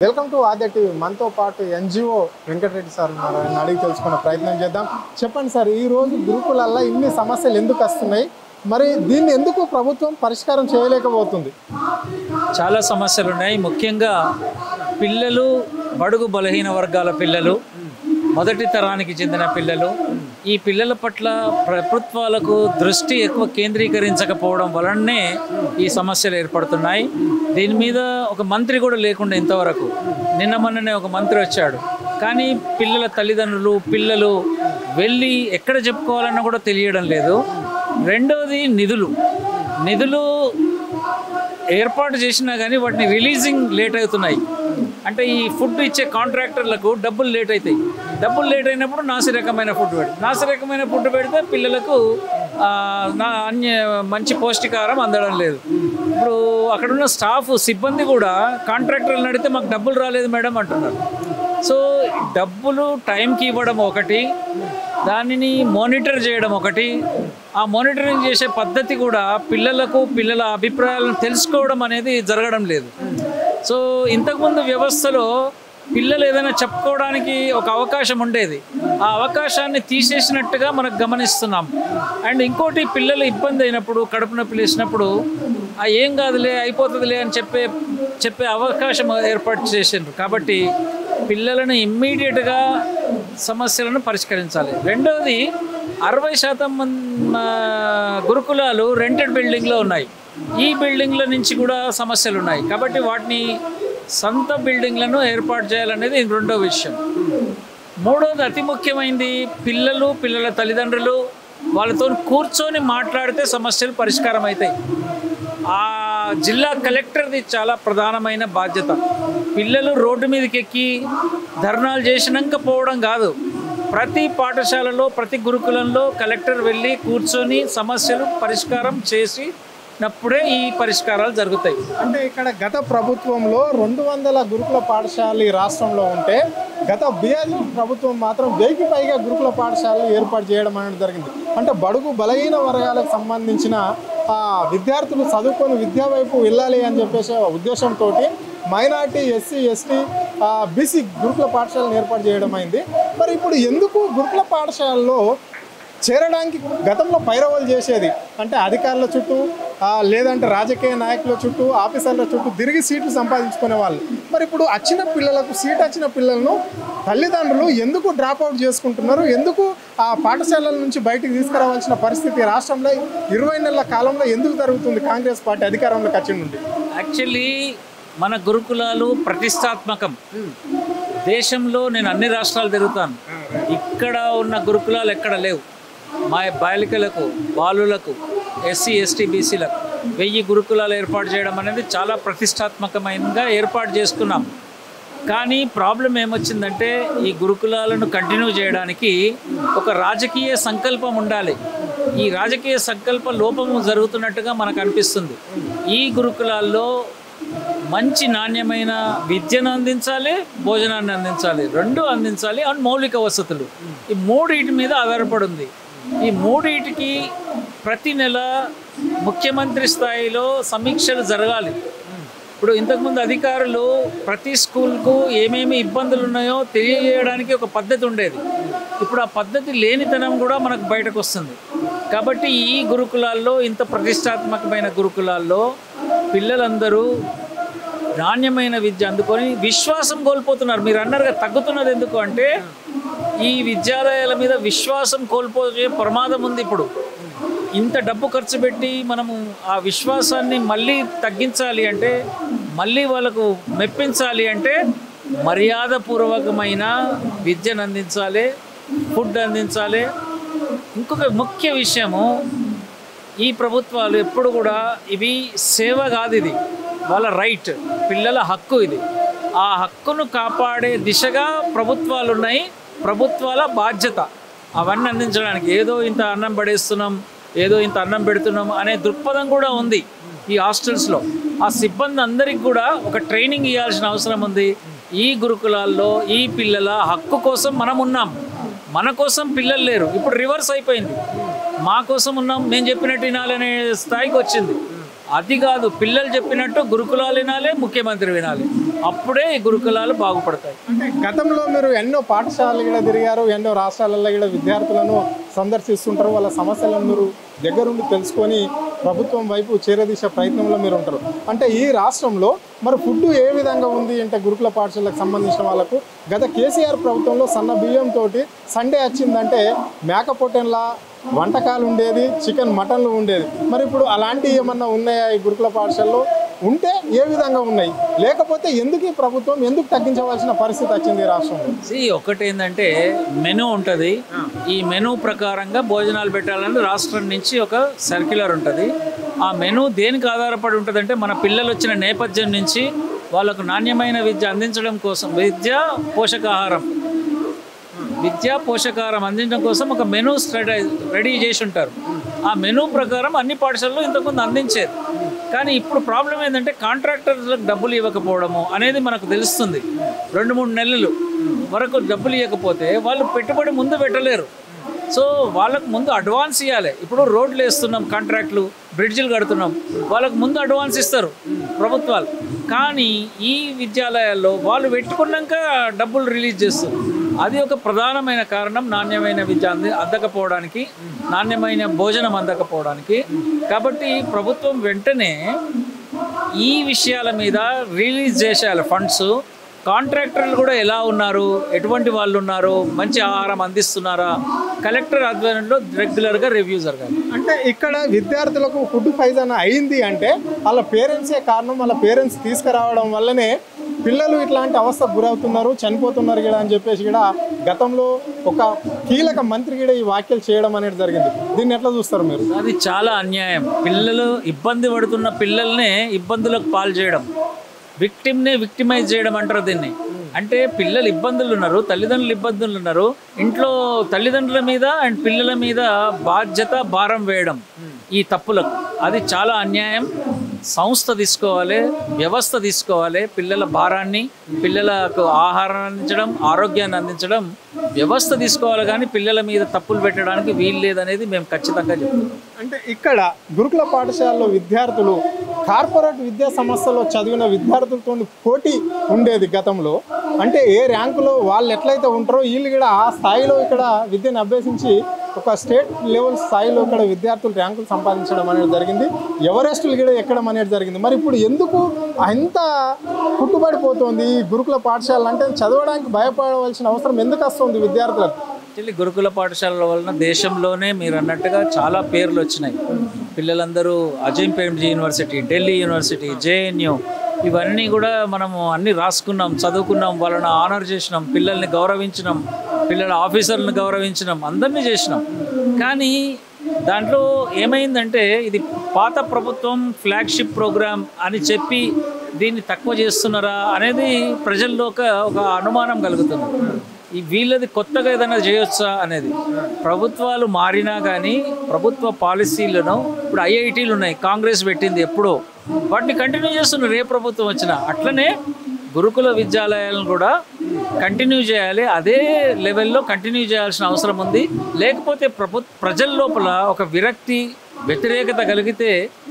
Welcome to Aadya TV. మనతో పాటు NGO Venkatareddy sir ఉన్నారు. ఆయన అడిగి తెలుసుకునే ప్రయత్నం చేద్దాం. చెప్పండి సార్, ఈ రోజు గురుకులల్లో ఇన్ని సమస్యలు ఎందుకు వస్తున్నాయి, మరి దీన్ని ఎందుకు ప్రభుత్వం పరిష్కారం చేయలేకపోతుంది? చాలా సమస్యలు ఉన్నాయి. ముఖ్యంగా పిల్లలు, బడుగు బలహీన వర్గాల పిల్లలు, మొదటి తరానికి చెందిన పిల్లలు, ఈ పిల్లల పట్ల ప్రభుత్వాలకు దృష్టి ఎక్కువ కేంద్రీకరించకపోవడం వలనే ఈ సమస్యలు ఏర్పడుతున్నాయి. దీని మీద ఒక మంత్రి కూడా లేకుండా ఇంతవరకు, నిన్న మొన్ననే ఒక మంత్రి వచ్చాడు, కానీ పిల్లల తల్లిదండ్రులు, పిల్లలు వెళ్ళి ఎక్కడ చెప్పుకోవాలన్నా కూడా తెలియడం లేదు. రెండవది నిధులు ఏర్పాటు చేసినా కానీ వాటిని రిలీజింగ్ లేట్ అవుతున్నాయి. అంటే ఈ ఫుడ్ ఇచ్చే కాంట్రాక్టర్లకు డబ్బులు లేట్ అవుతాయి. డబ్బులు లేట్ అయినప్పుడు నాసిరకమైన ఫుడ్ పెడితే పిల్లలకు మంచి పౌష్టికాహారం అందడం లేదు. ఇప్పుడు అక్కడున్న స్టాఫ్ సిబ్బంది కూడా కాంట్రాక్టర్లు అడిగితే మాకు డబ్బులు రాలేదు మేడం అంటున్నారు. సో డబ్బులు టైంకి ఇవ్వడం ఒకటి, దానిని మానిటర్ చేయడం ఒకటి, ఆ మానిటరింగ్ చేసే పద్ధతి కూడా పిల్లల అభిప్రాయాలను తెలుసుకోవడం అనేది జరగడం లేదు. సో ఇంతకుముందు వ్యవస్థలో పిల్లలు ఏదైనా చెప్పుకోవడానికి ఒక అవకాశం ఉండేది, ఆ అవకాశాన్ని తీసేసినట్టుగా మనకు గమనిస్తున్నాం. అండ్ ఇంకోటి, పిల్లలు ఇబ్బంది అయినప్పుడు, కడుపు నొప్పి లేసినప్పుడు ఏం కాదులే అయిపోతుందిలే అని చెప్పే అవకాశం ఏర్పాటు చేసిండ్రు. కాబట్టి పిల్లలను ఇమ్మీడియట్గా సమస్యలను పరిష్కరించాలి. రెండవది, 60% గురుకులాలు రెంటెడ్ బిల్డింగ్లో ఉన్నాయి. ఈ బిల్డింగ్ల నుంచి కూడా సమస్యలు ఉన్నాయి. కాబట్టి వాటిని సొంత బిల్డింగ్లను ఏర్పాటు చేయాలనేది రెండో విషయం. మూడవది, అతి ముఖ్యమైనది, పిల్లల తల్లిదండ్రులు వాళ్ళతో కూర్చొని మాట్లాడితే సమస్యలు పరిష్కారం అవుతాయి. ఆ జిల్లా కలెక్టర్ది చాలా ప్రధానమైన బాధ్యత. పిల్లలు రోడ్డు మీదకి ఎక్కి ధర్నాలు చేసినాక పోవడం కాదు, ప్రతి పాఠశాలలో, ప్రతి గురుకులంలో కలెక్టర్ వెళ్ళి కూర్చొని సమస్యలు పరిష్కారం చేసినప్పుడే ఈ పరిష్కారాలు జరుగుతాయి. అంటే ఇక్కడ గత ప్రభుత్వంలో 200 గురుకుల పాఠశాలలు ఈ రాష్ట్రంలో ఉంటే, గత బీఆర్ఎస్ ప్రభుత్వం మాత్రం 1000కి పైగా గురుకుల పాఠశాలలు ఏర్పాటు చేయడం అనేది జరిగింది. అంటే బడుగు బలహీన వర్గాలకు సంబంధించిన విద్యార్థులు చదువుకొని విద్యా వైపు వెళ్ళాలి అని చెప్పేసి ఉద్దేశంతో మైనార్టీ, ఎస్సీ, ఎస్టీ, బీసీ గురుకుల పాఠశాలను ఏర్పాటు చేయడం అయింది. మరి ఇప్పుడు ఎందుకు గురుకుల పాఠశాలలో చేరడానికి గతంలో పైరవలు చేసేది అంటే అధికారుల చుట్టూ, లేదంటే రాజకీయ నాయకుల చుట్టూ, ఆఫీసర్ల చుట్టూ తిరిగి సీట్లు సంపాదించుకునే వాళ్ళు. మరి ఇప్పుడు సీట్ వచ్చిన పిల్లలను తల్లిదండ్రులు ఎందుకు డ్రాప్అవుట్ చేసుకుంటున్నారు? ఎందుకు ఆ పాఠశాలల నుంచి బయటికి తీసుకురావాల్సిన పరిస్థితి రాష్ట్రంలో 20 నెలల కాలంలో ఎందుకు జరుగుతుంది కాంగ్రెస్ పార్టీ అధికారంలోకి వచ్చి నుండి? యాక్చువల్లీ మన గురుకులాలు ప్రతిష్టాత్మకం. దేశంలో నేను అన్ని రాష్ట్రాలు తిరుగుతాను, ఇక్కడ ఉన్న గురుకులాలు ఎక్కడ లేవు. మా బాలికలకు, బాలులకు, ఎస్సీ, ఎస్టీ, బీసీలకు 1000 గురుకులాలు ఏర్పాటు చేయడం అనేది చాలా ప్రతిష్టాత్మకమైనగా ఏర్పాటు చేసుకున్నాం. కానీ ప్రాబ్లం ఏమొచ్చిందంటే, ఈ గురుకులాలను కంటిన్యూ చేయడానికి ఒక రాజకీయ సంకల్పం ఉండాలి. ఈ రాజకీయ సంకల్ప లోపము జరుగుతున్నట్టుగా మనకు అనిపిస్తుంది. ఈ గురుకులాల్లో మంచి నాణ్యమైన విద్యను అందించాలి, భోజనాన్ని అందించాలి, రెండు అందించాలి. అండ్ మౌలిక వసతులు, ఈ మూడింటి మీద ఆధారపడి ఉంది. ఈ మూడింటికి ప్రతి నెల ముఖ్యమంత్రి స్థాయిలో సమీక్షలు జరగాలి. ఇప్పుడు ఇంతకుముందు అధికారులు ప్రతి స్కూల్కు ఏమేమి ఇబ్బందులు ఉన్నాయో తెలియజేయడానికి ఒక పద్ధతి ఉండేది. ఇప్పుడు ఆ పద్ధతి లేనితనం కూడా మనకు బయటకు వస్తుంది. కాబట్టి ఈ గురుకులాల్లో, ఇంత ప్రతిష్టాత్మకమైన గురుకులాల్లో పిల్లలందరూ నాణ్యమైన విద్య అందుకొని విశ్వాసం కోల్పోతున్నారు. మీరు అన్నారుగా తగ్గుతున్నది ఎందుకు అంటే, ఈ విద్యాలయాల మీద విశ్వాసం కోల్పోయే ప్రమాదం ఉంది. ఇప్పుడు ఇంత డబ్బు ఖర్చు పెట్టి మనము ఆ విశ్వాసాన్ని మళ్ళీ తగ్గించాలి అంటే, మళ్ళీ వాళ్ళకు మెప్పించాలి అంటే, మర్యాదపూర్వకమైన విద్యను అందించాలి, ఫుడ్ అందించాలి. ఇంకొక ముఖ్య విషయము, ఈ ప్రభుత్వాలు ఎప్పుడు కూడా ఇవి సేవ కాదు, ఇది వాళ్ళ రైట్, పిల్లల హక్కు. ఇది ఆ హక్కును కాపాడే దిశగా ప్రభుత్వాలు ఉన్నాయి. ప్రభుత్వాల బాధ్యత అవన్నీ అందించడానికి. ఏదో ఇంత అన్నం పడేస్తున్నాం, ఏదో ఇంత అన్నం పెడుతున్నాం అనే దృక్పథం కూడా ఉంది ఈ హాస్టల్స్లో. ఆ సిబ్బంది అందరికి కూడా ఒక ట్రైనింగ్ ఇవ్వాల్సిన అవసరం ఉంది. ఈ గురుకులాల్లో ఈ పిల్లల హక్కు కోసం మనం ఉన్నాం, మన కోసం పిల్లలు లేరు. ఇప్పుడు రివర్స్ అయిపోయింది, మా కోసం ఉన్నాం, మేము చెప్పినట్టు వినాలనే స్థాయికి వచ్చింది. అది కాదు, పిల్లలు చెప్పినట్టు గురుకులాలు వినాలి, ముఖ్యమంత్రి వినాలి. అప్పుడే ఈ గురుకులాలు బాగుపడతాయి. అంటే గతంలో మీరు ఎన్నో పాఠశాలలు కూడా తిరిగారు, ఎన్నో రాష్ట్రాలలో కూడా విద్యార్థులను సందర్శిస్తుంటారు, వాళ్ళ సమస్యలను మీరు దగ్గరుండి తెలుసుకొని ప్రభుత్వం వైపు చేరదీసే ప్రయత్నంలో మీరు ఉంటారు. అంటే ఈ రాష్ట్రంలో మరి ఫుడ్ ఏ విధంగా ఉంది అంటే గురుకుల పాఠశాలకు సంబంధించిన వాళ్ళకు గత కేసీఆర్ ప్రభుత్వంలో సన్న బియ్యంతో సండే వచ్చిందంటే మేకపోటెన్లా వంటకాలు ఉండేది, చికెన్ మటన్లు ఉండేది. మరి ఇప్పుడు అలాంటివి ఏమన్నా ఉన్నాయా ఈ గురుకుల పాఠశాలలో? ఉంటే ఏ విధంగా ఉన్నాయి, లేకపోతే ఎందుకు ఈ ప్రభుత్వం ఎందుకు తగ్గించవలసిన పరిస్థితి వచ్చింది ఈ రాష్ట్రంలో? ఒకటి ఏంటంటే మెనూ ఉంటుంది. ఈ మెనూ ప్రకారంగా భోజనాలు పెట్టాలని రాష్ట్రం నుంచి ఒక సర్క్యులర్ ఉంటుంది. ఆ మెనూ దేనికి ఆధారపడి ఉంటుంది అంటే మన పిల్లలు వచ్చిన నేపథ్యం నుంచి వాళ్ళకు నాణ్యమైన విద్య అందించడం కోసం విద్యా పోషకాహారం అందించడం కోసం ఒక మెనూ రెడీ చేసి ఉంటారు. ఆ మెనూ ప్రకారం అన్ని పాఠశాలలు ఇంతకుముందు అందించేది. కానీ ఇప్పుడు ప్రాబ్లం ఏంటంటే కాంట్రాక్టర్లకు డబ్బులు ఇవ్వకపోవడము అనేది మనకు తెలుస్తుంది. 2-3 నెలలు వరకు డబ్బులు ఇవ్వకపోతే వాళ్ళు పెట్టుబడి ముందు పెట్టలేరు. సో వాళ్ళకు ముందు అడ్వాన్స్ ఇవ్వాలి. ఇప్పుడు రోడ్లు వేస్తున్నాం, కాంట్రాక్ట్లు, బ్రిడ్జిలు కడుతున్నాం, వాళ్ళకు ముందు అడ్వాన్స్ ఇస్తారు ప్రభుత్వాలు. కానీ ఈ విద్యాలయాల్లో వాళ్ళు పెట్టుకున్నాక డబ్బులు రిలీజ్ చేస్తారు. అది ఒక ప్రధానమైన కారణం నాణ్యమైన విద్య అందకపోవడానికి, నాణ్యమైన భోజనం అందకపోవడానికి. కాబట్టి ప్రభుత్వం వెంటనే ఈ విషయాల మీద రిలీజ్ చేసేయాలి ఫండ్స్. కాంట్రాక్టర్లు కూడా ఎలా ఉన్నారు, ఎటువంటి వాళ్ళు ఉన్నారు, మంచి ఆహారం అందిస్తున్నారా, కలెక్టర్ ఆధ్వర్యంలో రెగ్యులర్గా రివ్యూ జరగాలి. అంటే ఇక్కడ విద్యార్థులకు ఫుడ్ పాయిజన్ అయింది అంటే వాళ్ళ పేరెంట్సే కారణం. వాళ్ళ పేరెంట్స్ తీసుకురావడం వల్లనే పిల్లలు ఇట్లాంటి అవస్థకు గురవుతున్నారు, చనిపోతున్నారు కూడా అని చెప్పేసి కూడా గతంలో ఒక కీలక మంత్రి కూడా ఈ వ్యాఖ్యలు చేయడం అనేది జరిగింది. దీన్ని ఎట్లా చూస్తారు మీరు? అది చాలా అన్యాయం. పిల్లలు ఇబ్బంది పడుతున్న పిల్లల్నే ఇబ్బందులకు పాలు చేయడం, విక్టిమ్నే విక్టిమైజ్ చేయడం అంటారు దీన్ని. అంటే పిల్లలు ఇబ్బందులు ఉన్నారు, తల్లిదండ్రులు ఇబ్బందులు ఉన్నారు, ఇంట్లో తల్లిదండ్రుల మీద అండ్ పిల్లల మీద బాధ్యత భారం వేయడం ఈ తప్పులకు, అది చాలా అన్యాయం. సంస్థ తీసుకోవాలి, వ్యవస్థ తీసుకోవాలి. పిల్లల భారాన్ని, పిల్లలకు ఆహారం అందించడం, ఆరోగ్యాన్ని అందించడం వ్యవస్థ తీసుకోవాలి. కానీ పిల్లల మీద తప్పులు పెట్టడానికి వీలు లేదనేది మేము ఖచ్చితంగా చెప్తున్నాం. అంటే ఇక్కడ గురుకుల పాఠశాలలో విద్యార్థులు కార్పొరేట్ విద్యా సంస్థలో చదివిన విద్యార్థులతో పోటీ ఉండేది గతంలో. అంటే ఏ ర్యాంకులో వాళ్ళు ఎట్లయితే ఉంటారో వీళ్ళు కూడా ఆ స్థాయిలో ఇక్కడ విద్యను అభ్యసించి ఒక స్టేట్ లెవెల్ స్థాయిలో ఇక్కడ విద్యార్థులు ర్యాంకులు సంపాదించడం అనేది జరిగింది, ఎవరెస్టులు కూడా ఎక్కడం అనేది జరిగింది. మరి ఇప్పుడు ఎందుకు అంత పుట్టుబడిపోతుంది ఈ గురుకుల పాఠశాలలు? అంటే చదవడానికి భయపడవలసిన అవసరం ఎందుకు వస్తుంది విద్యార్థులకు? గురుకుల పాఠశాలల వలన దేశంలోనే మీరు అన్నట్టుగా చాలా పేర్లు వచ్చినాయి. పిల్లలందరూ Ajay Premji university, Delhi university, JNU, ఇవన్నీ కూడా మనము అన్నీ రాసుకున్నాం, చదువుకున్నాం, వాళ్ళని ఆనర్ చేసినాం, పిల్లల్ని గౌరవించినాం, పిల్లల ఆఫీసర్లను గౌరవించినాం, అందరినీ చేసినాం. కానీ దాంట్లో ఏమైందంటే ఇది పాత ప్రభుత్వం ఫ్లాగ్షిప్ ప్రోగ్రామ్ అని చెప్పి దీన్ని తక్కువ చేస్తున్నారా అనేది ప్రజల్లో ఒక అనుమానం కలుగుతుంది. ఈ వీళ్ళది కొత్తగా ఏదైనా చేయొచ్చా అనేది. ప్రభుత్వాలు మారినా కానీ ప్రభుత్వ పాలసీలను, ఇప్పుడు ఐఐటీలు ఉన్నాయి, కాంగ్రెస్ పెట్టింది ఎప్పుడో, వాటిని కంటిన్యూ చేస్తున్నారు ఏ ప్రభుత్వం వచ్చినా. అట్లనే గురుకుల విద్యాలయాలను కూడా కంటిన్యూ చేయాలి, అదే లెవెల్లో కంటిన్యూ చేయాల్సిన అవసరం ఉంది. లేకపోతే ప్రజల లోపల ఒక విరక్తి, వ్యతిరేకత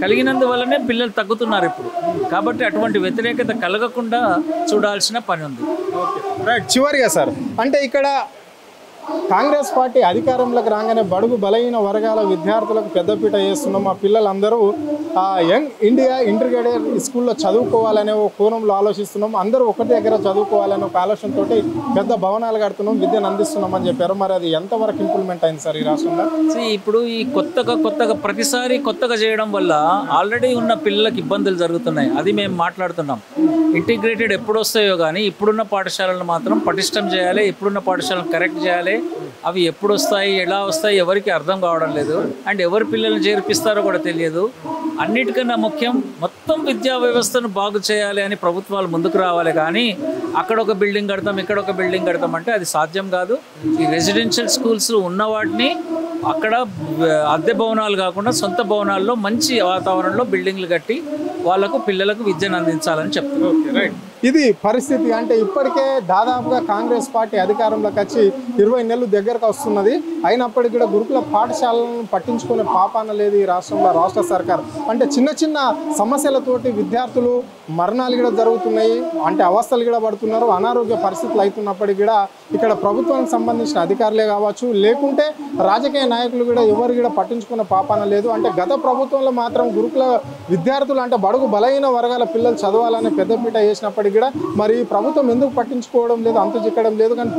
కలిగినందువల్లనే పిల్లలు తగ్గుతున్నారు ఇప్పుడు. కాబట్టి అటువంటి వ్యతిరేకత కలగకుండా చూడాల్సిన పని ఉంది. రైట్. చివరిగా సార్, అంటే ఇక్కడ కాంగ్రెస్ పార్టీ అధికారంలోకి రాగానే బడుగు బలహీన వర్గాల విద్యార్థులకు పెద్దపీట వేస్తున్నాం, మా పిల్లలందరూ యంగ్ ఇండియా ఇంటర్మీడియట్ స్కూల్లో చదువుకోవాలనే ఒక కోణంలో ఆలోచిస్తున్నాం, అందరూ ఒకటి దగ్గర చదువుకోవాలనే ఒక ఆలోచనతో పెద్ద భవనాలు కడుతున్నాం, విద్యను అందిస్తున్నాం అని చెప్పారు. మరి అది ఎంతవరకు ఇంప్లిమెంట్ అయింది సార్ ఈ రాష్ట్రంలో? ఇప్పుడు ఈ కొత్తగా ప్రతిసారి కొత్తగా చేయడం వల్ల ఆల్రెడీ ఉన్న పిల్లలకు ఇబ్బందులు జరుగుతున్నాయి. అది మేము మాట్లాడుతున్నాం. ఇంటిగ్రేటెడ్ ఎప్పుడు వస్తాయో కానీ ఇప్పుడున్న పాఠశాలను మాత్రం పటిష్టం చేయాలి, ఇప్పుడున్న పాఠశాలను కరెక్ట్ చేయాలి. అవి ఎప్పుడు వస్తాయి, ఎలా వస్తాయి ఎవరికి అర్థం కావడం లేదు. అండ్ ఎవరి పిల్లల్ని చేర్పిస్తారో కూడా తెలియదు. అన్నిటికన్నా ముఖ్యం మొత్తం విద్యా వ్యవస్థను బాగు చేయాలి అని ప్రభుత్వాలు ముందుకు రావాలి. కానీ అక్కడ ఒక బిల్డింగ్ కడతాం, ఇక్కడ ఒక బిల్డింగ్ కడతాం అంటే అది సాధ్యం కాదు. ఈ రెసిడెన్షియల్ స్కూల్స్ ఉన్న వాటిని అక్కడ అద్దె భవనాలు కాకుండా సొంత భవనాల్లో మంచి వాతావరణంలో బిల్డింగ్లు కట్టి వాళ్ళకు పిల్లలకు విద్యను అందించాలని చెప్తున్నారు. రైట్. ఇది పరిస్థితి. అంటే ఇప్పటికే దాదాపుగా కాంగ్రెస్ పార్టీ అధికారంలోకి వచ్చి 20 నెలలు దగ్గరకు వస్తున్నది. అయినప్పటికీ కూడా గురుకుల పాఠశాలను పట్టించుకునే పాపాన లేదు ఈ రాష్ట్రంలో రాష్ట్ర సర్కార్. అంటే చిన్న చిన్న సమస్యలతోటి విద్యార్థులు మరణాలు కూడా జరుగుతున్నాయి, అంటే అవస్థలు కూడా పడుతున్నారు, అనారోగ్య పరిస్థితులు అవుతున్నప్పటికీ కూడా ఇక్కడ ప్రభుత్వానికి సంబంధించిన అధికారులే కావచ్చు, లేకుంటే రాజకీయ నాయకులు కూడా ఎవరు కూడా పట్టించుకున్న పాపాన లేదు. అంటే గత ప్రభుత్వంలో మాత్రం గురుకుల విద్యార్థులు అంటే బడుగు బలహీన వర్గాల పిల్లలు చదవాలనే పెద్దపీట వేసినప్పటికీ కూడా మరి ప్రభుత్వం ఎందుకు పట్టించుకోవడం లేదు, అంతు చిక్కడం లేదు. కానీ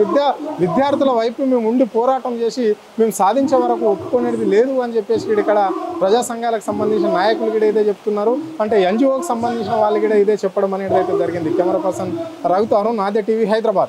విద్యార్థుల వైపు మేము ఉండి పోరాటం చేసి మేము సాధించే వరకు ఒప్పుకునేది లేదు అని చెప్పేసి ఇక్కడ ప్రజా సంఘాలకు సంబంధించిన నాయకులు కూడా ఇదే చెప్తున్నారు. అంటే ఎన్జిఓకి సంబంధించిన వాళ్ళు కూడా ఇదే చెప్పడం అనేది అయితే జరిగింది. కెమెరా పర్సన్ రఘుతో అరుణ్, ఆద్య టీవీ, హైదరాబాద్.